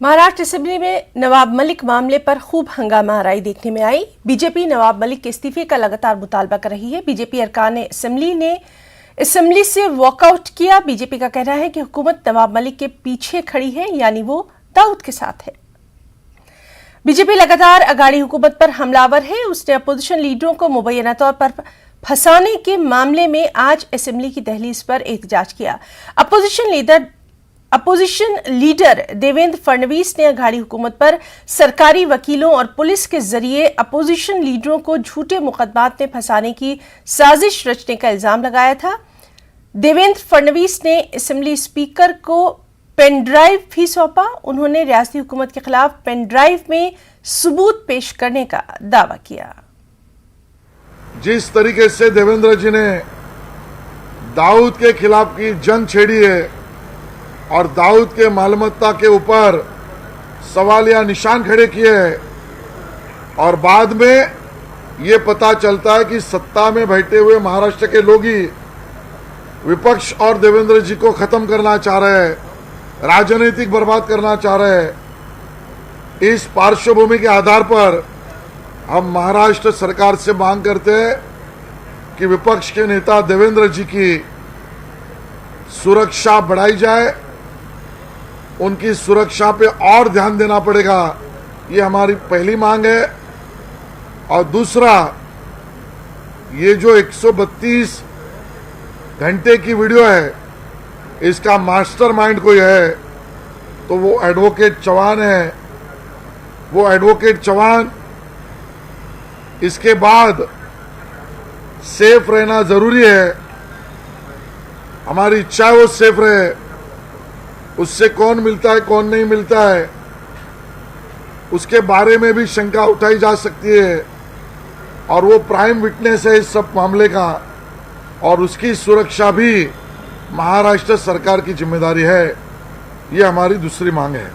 Maharashtra assembly में नवाब मलिक मामले पर खूब हंगामा आराई देखने में आई। बीजेपी नवाब मलिक के इस्तीफे का लगातार मुतालबा कर रही है। बीजेपी अरकान ने असेंबली से वॉकआउट किया। बीजेपी का कहना है कि हुकूमत नवाब मलिक के पीछे खड़ी है, यानी वो दाऊद के साथ है। बीजेपी लगातार अगाड़ी हुकूमत पर हमलावर है। उसने अपोजिशन लीडरों को मुबैना तौर पर फंसाने के मामले में आज असेंबली की दहलीज पर एहतजाज किया। अपोजिशन लीडर देवेंद्र फडणवीस ने अघाड़ी हुकूमत पर सरकारी वकीलों और पुलिस के जरिए अपोजिशन लीडरों को झूठे मुकदमात में फंसाने की साजिश रचने का इल्जाम लगाया था। देवेंद्र फडणवीस ने असेंबली स्पीकर को पेन ड्राइव भी सौंपा। उन्होंने रियासती हुकूमत के खिलाफ पेन ड्राइव में सबूत पेश करने का दावा किया। जिस तरीके से देवेंद्र जी ने दाऊद के खिलाफ की जंग छेड़ी है और दाऊद के मालमत्ता के ऊपर सवालिया निशान खड़े किए हैं और बाद में ये पता चलता है कि सत्ता में बैठे हुए महाराष्ट्र के लोग ही विपक्ष और देवेंद्र जी को खत्म करना चाह रहे हैं, राजनीतिक बर्बाद करना चाह रहे हैं। इस पार्श्वभूमि के आधार पर हम महाराष्ट्र सरकार से मांग करते हैं कि विपक्ष के नेता देवेंद्र जी की सुरक्षा बढ़ाई जाए, उनकी सुरक्षा पे और ध्यान देना पड़ेगा। ये हमारी पहली मांग है। और दूसरा, ये जो 132 घंटे की वीडियो है, इसका मास्टरमाइंड कोई है तो वो एडवोकेट चौहान है। वो एडवोकेट चौहान इसके बाद सेफ रहना जरूरी है। हमारी इच्छा है वो सेफ रहे। उससे कौन मिलता है कौन नहीं मिलता है उसके बारे में भी शंका उठाई जा सकती है और वो प्राइम विटनेस है इस सब मामले का और उसकी सुरक्षा भी महाराष्ट्र सरकार की जिम्मेदारी है। ये हमारी दूसरी मांग है।